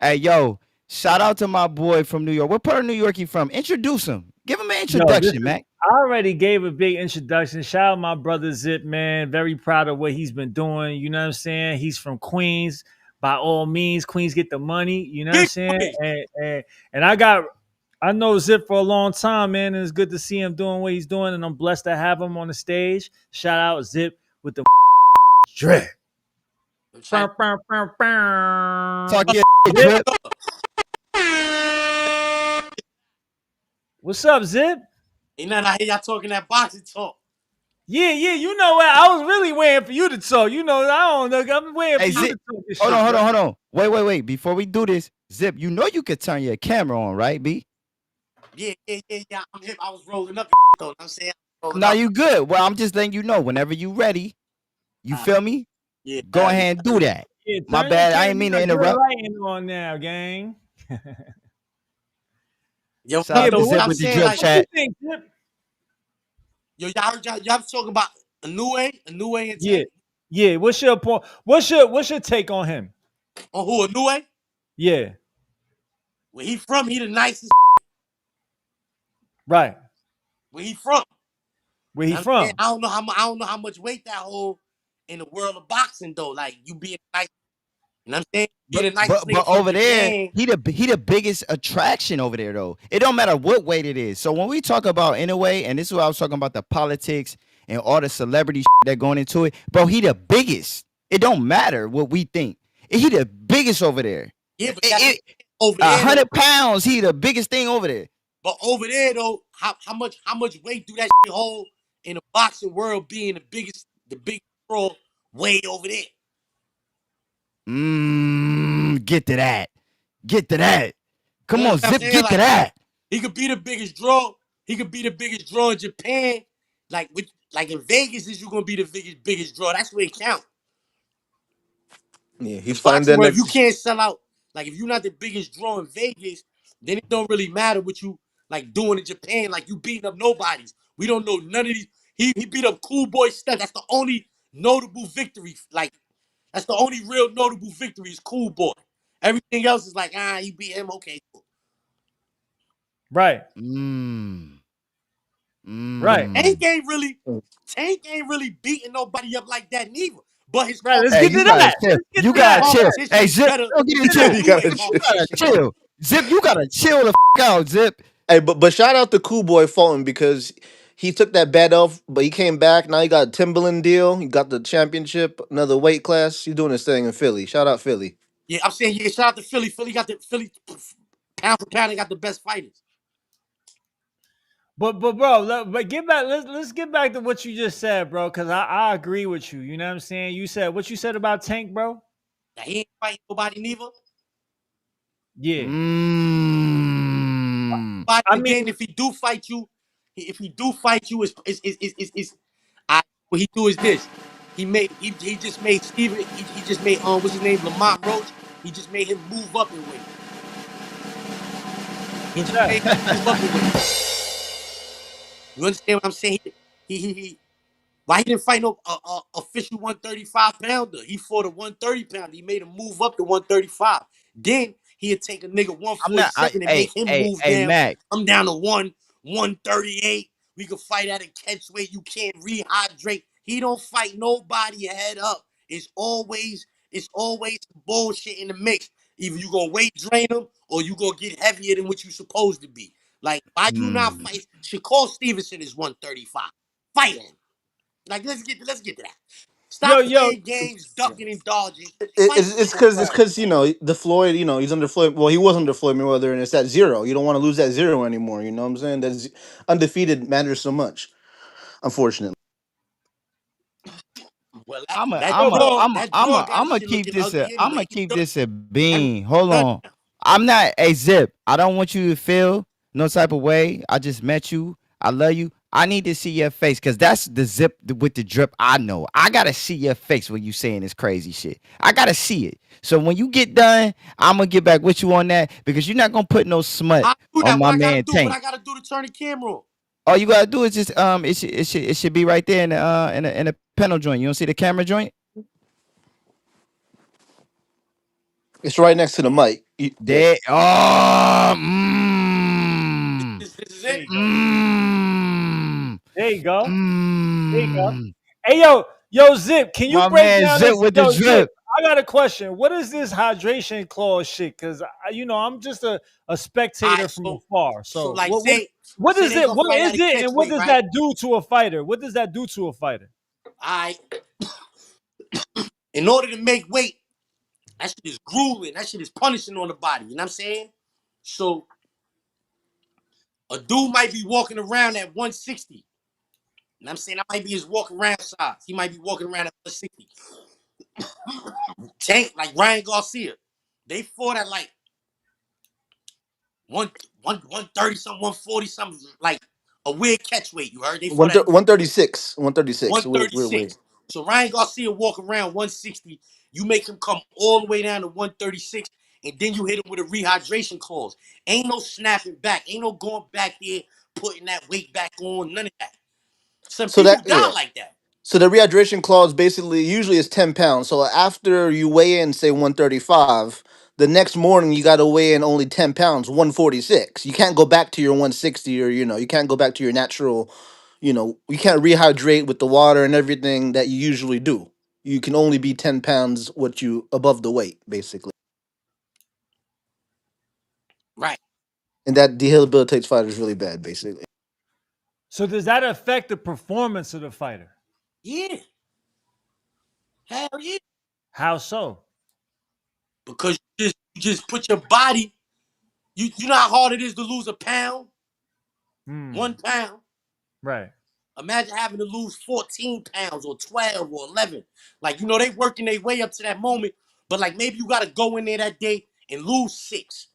Hey, yo, shout out to my boy from New York. What part of New York he from? Introduce him. Give him an Yo, this introduction, is. Mac. I already gave a big introduction. Shout out my brother Zip, man. Very proud of what he's been doing. You know what I'm saying? He's from Queens. By all means, Queens get the money. You know what I'm Big saying? Queen. And I know Zip for a long time, man, and it's good to see him doing what he's doing, and I'm blessed to have him on the stage. Shout out Zip with the drip. I'm trying to Talk fuck your shit, Zip, drip. what's up, Zip? ain't nothing. I hear y'all talking that boxing talk. Yeah, yeah, you know what? I was really waiting for you to talk. You know, I don't know. I'm waiting for Hey, you to Zip. talk this Hold shit, on, hold bro. on, hold on. Wait. Before we do this, Zip, you know you could turn your camera on, right, B? Yeah. I'm hip. I was rolling up though. I'm saying rolling Now up. you good. Well, I'm just letting you know whenever you ready, you Uh, feel me? yeah, Go ahead and do that. Yeah, My turn your bad. I camera. ain't You mean to got good interrupt. lighting on now, gang. yo, Shout Yeah, out but to but what Zip I'm with the saying, drip like, what you chat. think, Zip? yo, y'all talking about Inoue and Yeah, Tank yeah. What's your point? What's your take on him? on who Inoue? Yeah, Where he from? He the nicest. right. Where he from? Where You he know what I'm saying? from? I don't know how much weight that hold in the world of boxing though. Like you being nice. You know what I'm saying? Be But the nicest but nigga but from over there, Japan. he the biggest attraction over there though. It don't matter what weight it is. So when we talk about Inoue, and this is what I was talking about the politics and all the celebrity that going into it, bro, he the biggest. It don't matter what we think. He the biggest over there. Yeah, but that's what It, over a there though. 100 pounds, he the biggest thing over there. But over there though, how much weight do that shit hold in the boxing world being the biggest pro way over there? Get to that. Get to that. You Come know on, what I'm Zip, saying? get to Like that. he could be the biggest draw. He could be the biggest draw in Japan. Like in Vegas, is you gonna be the biggest draw? That's where it counts. Yeah, The he's fighting boxing that world, if you next. can't sell out, like if you're not the biggest draw in Vegas, then it don't really matter what you like doing in Japan. Like you beating up nobodies. We don't know none of these. He beat up Cool Boy Steph. That's the only notable victory. Like that's the only real notable victory is Cool Boy. Everything else is like you beat him. Okay, cool. Right, Mmm. right, Tank Mmm. ain't really Tank ain't really beating nobody up like that neither. But his right. Let's Hey, get you to competition, gotta that. chill. Let's get You to his gotta that. chill. Hey, competition is Zip, better don't get than into it. You Inoue gotta You chill. gotta competition though. chill. Zip, you gotta chill the out, Zip. Hey, but shout out to Cool Boy Fulton because he took that bad elf, but he came back. Now he got a Timberland deal. He got the championship, another weight class. He's doing his thing in Philly. Shout out Philly. Yeah, I'm saying yeah. Shout out to Philly. Philly got the Philly pound for pound. They got the best fighters. But bro, but get back. Let's get back to what you just said, bro. Because I agree with you. You know what I'm saying? You said what you said about Tank, bro. Now, he ain't fighting nobody neither. Yeah, Mmm. But I mean, again, if he do fight you, I, what he do is this. He just made Steven. He just made what's his name, Lamont Roach. He just made him move up in weight. He what's just that? made him move up in weight. You understand what I'm saying? He why he didn't fight no official 135 pounder? He fought a 130 pounder. He made him move up to 135. Then he'd take a nigga I'm not. 147 and make him move Hey, down. Mac. I'm down to 138. We could fight at a catch weight. You can't rehydrate. He don't fight nobody head up. It's always bullshit in the mix. Either you gonna weight drain him or you gonna get heavier than what you supposed to be. Like, why you not Hmm. fight? Shakur Stevenson is 135. Fight him. Like, let's get to that. Yo, Stop yo, playing games, ducking and dodging. Fight It's Shakur. because the Floyd, he's under Floyd. Well, he was under Floyd Mayweather, and it's that zero. You don't want to lose that zero anymore. You know what I'm saying? That's undefeated matters so much. Unfortunately, Well, I'm a, that I'm yo, a, bro. draw, I'm a, that I'm draw a, got I'm his gonna shit keep looking this ugly I'm anyway. gonna He keep done. this a Every bean. Hold done on. now. I'm not a Zip. I don't want you to feel no type of way. I just met you. I love you. I need to see your face because that's the Zip with the drip. I know. I gotta see your face when you saying this crazy shit. I gotta see it. So when you get done, I'm gonna get back with you on that because you're not gonna put no smut I do on that. What my I gotta man do? What Tank. I gotta do to turn the camera on? All you gotta do is just it should be right there in the panel joint. You don't see the camera joint? it's right next to the mic. Yeah. There. Oh. This is There it. you go. Mmm. There you go. There you go. Mmm. Hey, yo, Zip, can you My break man down Zip this? with the Yo, Zip, drip. I got a question. What is this hydration clause shit? Because I'm just a All spectator right, from afar. so So like what say is they it? gonna What fight is at a it? catch And what weight, does right? that do to a fighter? What does that do to a fighter? All right. In order to make weight, that shit is grueling. That shit is punishing on the body. You know what I'm saying? So a dude might be walking around at 160. You know what I'm saying? That might be his walk around size. He might be walking around at 160. Tank, like Ryan Garcia. They fought at like 130 something, 140 something, like a weird catch weight. You heard? They fought at 136. 136. We're way. 136. So Ryan Garcia walk around 160. You make him come all the way down to 136, and then you hit him with a rehydration clause. Ain't no snapping back. Ain't no going back there, putting that weight back on. None of that. Some So people that die yeah. like that. So the rehydration clause basically usually is 10 pounds. So after you weigh in, say 135, the next morning you got to weigh in only 10 pounds, 146. You can't go back to your 160, or you can't go back to your natural. You can't rehydrate with the water and everything that you usually do. You can only be 10 pounds what you above the weight basically, Right. and that debilitates fighters really bad basically. So does that affect the performance of the fighter? Yeah. Hell yeah. How so? Because you just put your body, you know how hard it is to lose a pound? Hmm. 1 pound. Right. Imagine having to lose 14 pounds or 12 or 11. Like, they working their way up to that moment, but like maybe you got to go in there that day and lose 6.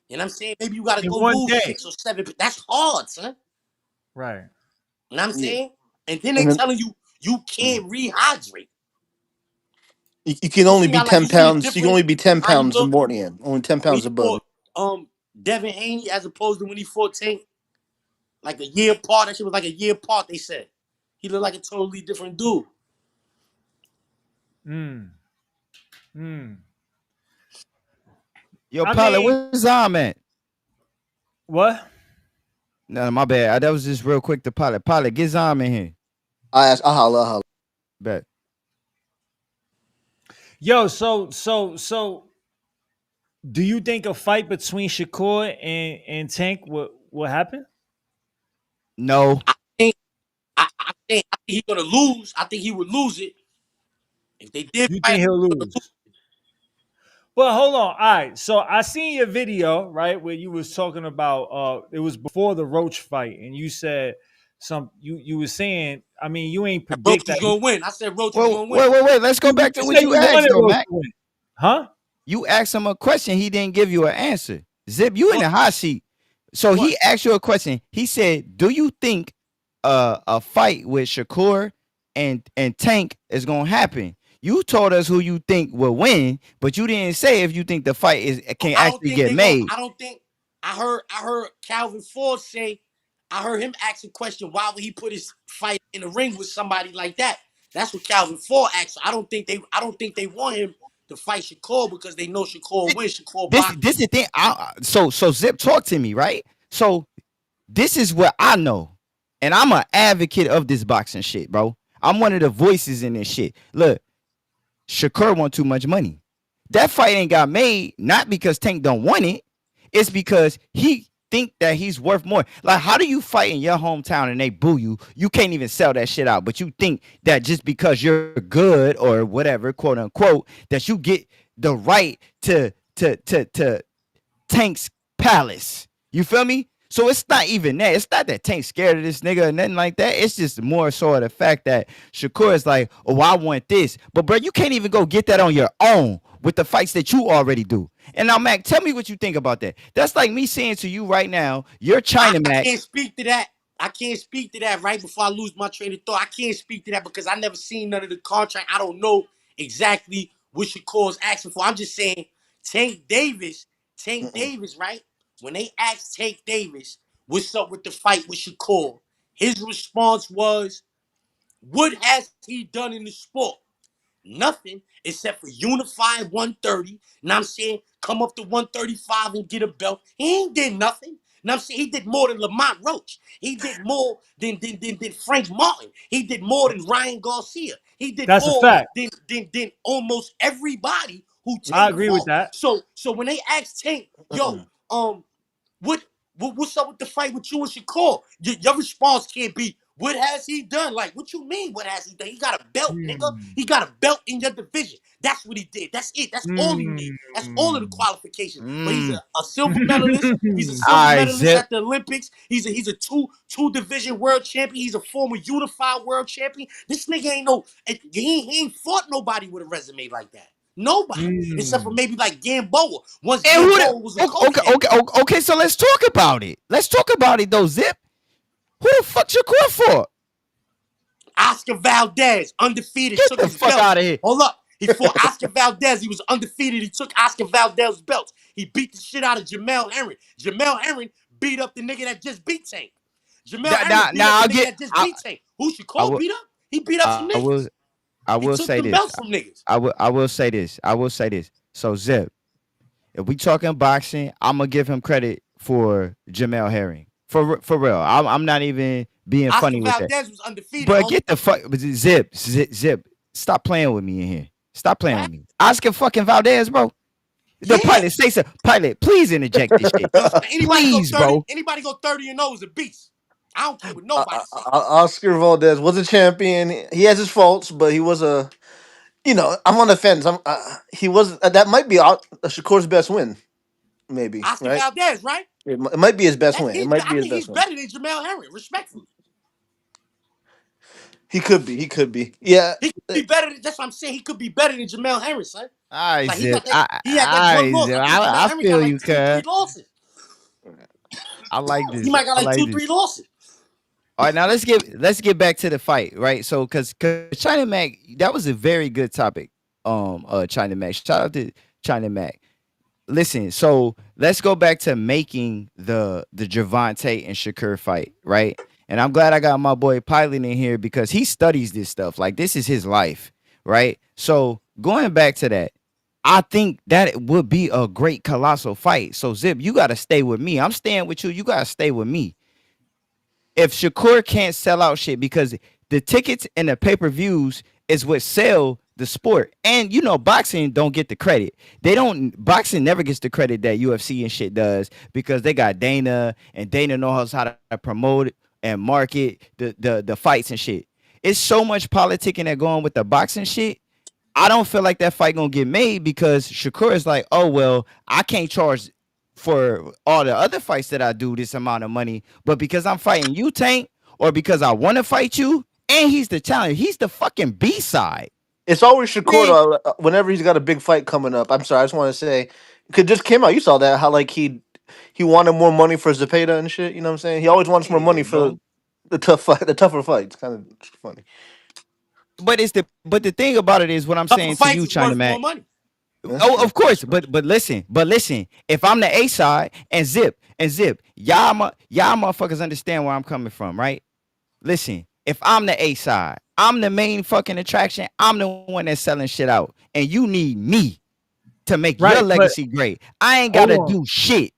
You know what I'm saying? Maybe you got to In go one lose day. 6 or 7. That's hard, son. Right. You know what I'm Yeah, saying? And then they and then telling you can't rehydrate. you can You only see be how like ten you see the pounds. You can difference only be ten how he pounds the looked morning in. Only ten when pounds he above. fought Devin Haney as opposed to when he fought Tank, like a year apart. That shit was like a year apart, they said. He looked like a totally different dude. Hmm. Hmm. Yo, I pilot, mean, where's Zom at? what? No, my bad. That was just real quick to pilot. Pilot, get Zom in here. I holla, I holla. Bet. Yo, so do you think a fight between Shakur and Tank will happen? No. I think I think he's gonna lose. I think he would lose it if they did You fight. think he'll He's gonna lose. lose? But hold on. All right. So I seen your video, right, where you was talking about it was before the Roach fight, and you said you were saying, I mean, you ain't Roach predict was that gonna win. I said Roach was Well, gonna win. wait. Let's go back you to said what you you asked, wanted though, Roach Mac. to win. Huh? You asked him a question. He didn't give you an answer. Zip, you in What? the hot seat. So What? he asked you a question. He said, "Do you think a fight with Shakur and Tank is gonna happen?" You told us who you think will win, but you didn't say if you think the fight is can I don't actually think get they gonna. made. I don't think. I heard Calvin Ford say. I heard him ask a question. Why would he put his fight in the ring with somebody like that? That's what Calvin Ford asked. I don't think they. I don't think they want him to fight Shakur because they know Shakur wins. Shakur This boxing. is the thing. So Zip, talk to me, right? So this is what I know, and I'm an advocate of this boxing shit, bro. I'm one of the voices in this shit. Look, Shakur want too much money. That fight ain't got made not because Tank don't want it. It's because he think that he's worth more. Like, how do you fight in your hometown and they boo you? You can't even sell that shit out, but you think that just because you're good or whatever, quote unquote, that you get the right to Tank's palace. You feel me? So it's not even that. It's not that Tank's scared of this nigga or nothing like that. It's just more so of the fact that Shakur is like, oh, I want this. But bro, you can't even go get that on your own with the fights that you already do. And now, Mac, tell me what you think about that. That's like me saying to you right now, you're I, China I Mac. can't speak to that. I can't speak to that right before I lose my train of thought. I can't speak to that because I never seen none of the contract. I don't know exactly what Shakur's asking for. I'm just saying Tank Davis, right? When they asked Tank Davis, what's up with the fight with Shakur, his response was, what has he done in the sport? Nothing except for unify 130. Know what I'm saying? Come up to 135 and get a belt. He ain't did nothing. Know what I'm saying? He did more than Lamont Roach. He did more than Frank Martin. He did more than Ryan Garcia. He did That's a more fact. than almost everybody who I Tank agree with fought. that. So when they asked Tank, yo, what, what's up with the fight with you and Shakur? Your response can't be, what has he done? Like, what you mean, what has he done? He got a belt, nigga. Mm. He got a belt in your division. That's what he did. That's it. That's all he need. That's all of the Mm. qualifications. But he's Mm. a silver medalist. He's a All silver right, medalist Zip. at the Olympics. He's a two division world champion. He's a former unified world champion. This nigga ain't no, he ain't fought nobody with a resume like that. Nobody. Except for Mm. maybe like Gamboa. Once And who the Gamboa was a okay, cokehead. okay, okay, okay, so let's talk about it. Let's talk about it though, Zip. Who the fuck Shakur for? Oscar Valdez, undefeated, Get took the his fuck belt. out of here. Hold up. He fought Oscar Valdez. He was undefeated. He took Oscar Valdez's belt. He beat the shit out of Jamel Herring. Jamel Herring beat up the nigga that just beat Tank. Jamel Herring beat up Now the I'll nigga get that just beat Tank. Who I Shakur will beat up? He beat up some niggas. I will He say took them this. belts from niggas. I will say this. I will say this. So Zip, if we talking boxing, I'm gonna give him credit for Jamel Herring. For real. I'm not even being Oscar funny with that. Valdez was undefeated, But homie. get the fuck Zip. Stop playing with me in here. Stop playing What? with me. Oscar fucking Valdez, bro. The Yeah. pilot, say so. Pilot, please interject this shit. Yo, anybody go Please, 30, bro. anybody go 30 and 0 is a beast. I don't care what nobody say. Oscar Valdez was a champion. He has his faults, but he was a. I'm on the fence. He was that might be Shakur's best win, maybe, Oscar right? Valdez, right? It might be his best win. It might be I his think he's best win. better than Jamel Herring, respectfully. He could be. He could be. Yeah. He could be better than, that's what I'm saying. He could be better than Jamel Herring, son. All right, Like he Zip. got that, he had that one loss. Zip. I think Jamel I Herring got feel like you, two, three cuz. losses. I like He this. might got I like like two, this. three losses. All right, now let's get back to the fight, right? So, cause China Mac, that was a very good topic. China Mac, shout out to China Mac. Listen, so let's go back to making the Javante and Shakur fight, right? And I'm glad I got my boy Pilot in here because he studies this stuff. Like this is his life, right? So going back to that, I think that it would be a great colossal fight. So Zip, you gotta stay with me. I'm staying with you. You gotta stay with me. If Shakur can't sell out shit because the tickets and the pay-per-views is what sell the sport. And boxing don't get the credit. They don't boxing never gets the credit that UFC and shit does because they got Dana and Dana knows how to promote it and market the fights and shit. It's so much politicking that going with the boxing shit. I don't feel like that fight gonna get made because Shakur is like, oh well, I can't charge for all the other fights that I do this amount of money, but because I'm fighting you, Tank, or because I want to fight you, and he's the talent, he's the fucking B side. It's always Shakur Man, though, whenever he's got a big fight coming up. I'm sorry, I just want to say, it just came out. You saw that how like he wanted more money for Zepeda and shit. You know what I'm saying? He always wants more money yeah, for bro. the tougher fights. Kind of funny. But the thing about it is what I'm Tougher saying to fights you, is China worth more Mac. money. Yeah, Oh, of that's course, true. but listen. If I'm the A side and Zip, y'all motherfuckers understand where I'm coming from, right? Listen, if I'm the A side, I'm the main fucking attraction. I'm the one that's selling shit out, and you need me to make your Right, but legacy great. I ain't hold gotta on. do shit.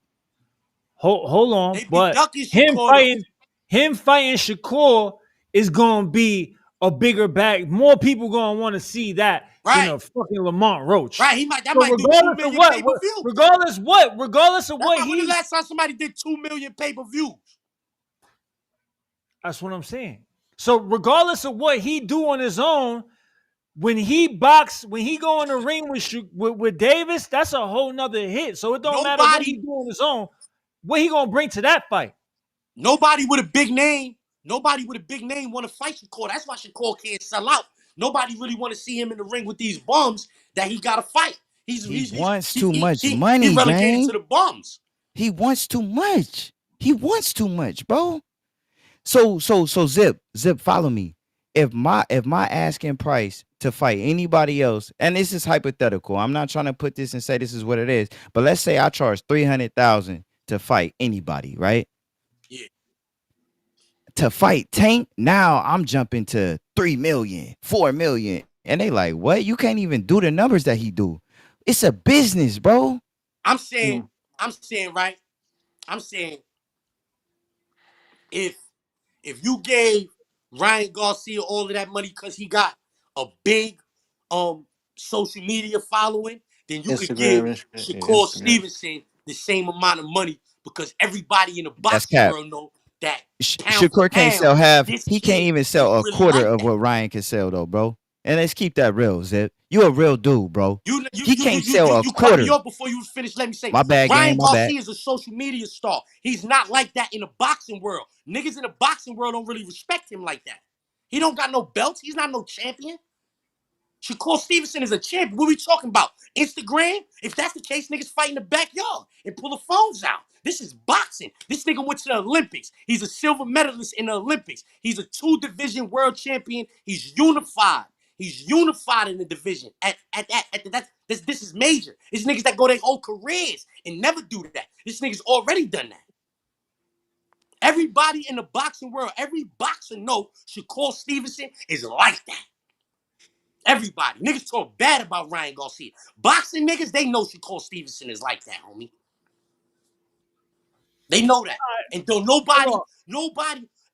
Hold on. They be But ducking him Shakur though. fighting him fighting Shakur is gonna be a bigger bag. More people gonna want to see that than Right. a fucking Lamont Roach. Right. That So might do 2 regardless of million what, pay-per-view. regardless of That's what why when the he, last time somebody did 2 million pay-per-views. that's what I'm saying. So regardless of what he do on his own, when he go in the ring with Davis, that's a whole nother hit. So it don't matter what he Nobody, do on his own. What he gonna bring to that fight? nobody with a big name, nobody with a big name want to fight Shakur. That's why Shakur can't sell out. Nobody really want to see him in the ring with these bums that he got to fight. He's He he's he's wants he, too he, much he, he money, relegated gang. to the bums. He wants too much. He wants too much, bro. So Zip, follow me. If my asking price to fight anybody else, and this is hypothetical, I'm not trying to put this and say this is what it is, but let's say I charge 300,000 to fight anybody, right? Yeah. To fight Tank, now I'm jumping to 3 million, 4 million. And they like, what? You can't even do the numbers that he do. It's a business, bro. I'm saying, Mm. I'm saying, right? I'm saying if you gave Ryan Garcia all of that money because he got a big um social media following, then you could give Instagram, Shakur Instagram. Stevenson the same amount of money because everybody in the That's boxing cap. world know that pound for Shakur can't pound, sell half. this He can't kid even is sell a really quarter like of that. what Ryan can sell though, bro. And let's keep that real, Zip. You a real dude, bro. You you He you you can't you sell you a you cut me quarter. off before you finish. Let me say, My bad, Ryan game. My bad. Garcia is a social media star. He's not like that in the boxing world. Niggas in the boxing world don't really respect him like that. He don't got no belts. He's not no champion. Shakur Stevenson is a champion. What are we talking about? Instagram? If that's the case, niggas fight in the backyard and pull the phones out. This is boxing. This nigga went to the Olympics. He's a silver medalist in the Olympics. He's a 2-division world champion. He's unified. He's unified in the division. This is major. It's niggas that go their whole careers and never do that. This nigga's already done that. Everybody in the boxing world, every boxer know Shakur Stevenson is like that. Everybody. Niggas talk bad about Ryan Garcia. Boxing niggas, they know Shakur Stevenson is like that, homie. They know that. And though Hold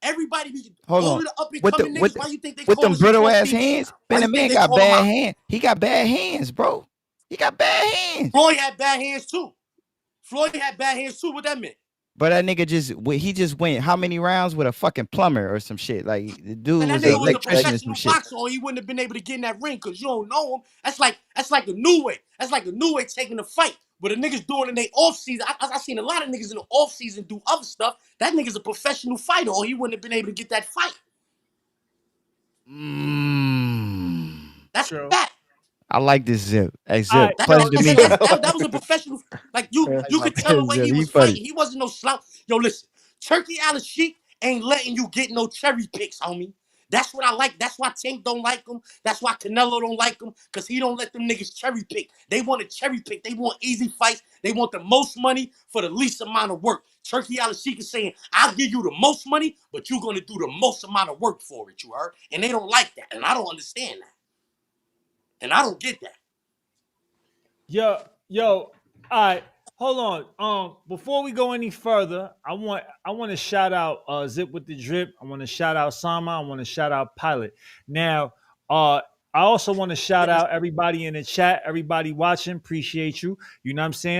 everybody, Hold all on. of the up and With the coming with niggas, the, why you think they with call them him brittle Shakur ass Stevenson? hands, Why man, you the think man they got call him bad out? hands. He got bad hands, bro. He got bad hands. Floyd had bad hands too. Floyd had bad hands too. What that meant? But that nigga just went how many rounds with a fucking plumber or some shit? Like the Man, dude that was an nigga was a electrician or some professional shit. boxer, or he wouldn't have been able to get in that ring because you don't know him. That's like a new way. That's like a new way taking the fight. But the niggas doing in their off season, I seen a lot of niggas in the off season do other stuff. That nigga's a professional fighter, or he wouldn't have been able to get that fight. Mm. That's on. a fact. I like this Zip. Hey All Zip, right, That, pleasure so to that, meet that, you. that, that was a professional. Like Yeah. you My could tell the man way he Zip, he was funny. fighting. He wasn't no slouch. Yo, listen, Turkey Al Sheik ain't letting you get no cherry picks, homie. That's what I like. That's why Tank don't like him. That's why Canelo don't like him. Because he don't let them niggas cherry pick. They want to cherry pick. They want easy fights. They want the most money for the least amount of work. Turkey Al Sheik is saying, I'll give you the most money, but you're going to do the most amount of work for it, you heard? And they don't like that. And I don't understand that. And I don't get that. yo, all right. Hold on. Before we go any further, I want to shout out Zip with the Drip. I want to shout out Sama. I want to shout out Pilot. Now, I also want to shout out everybody in the chat, everybody watching. Appreciate you. You know what I'm saying?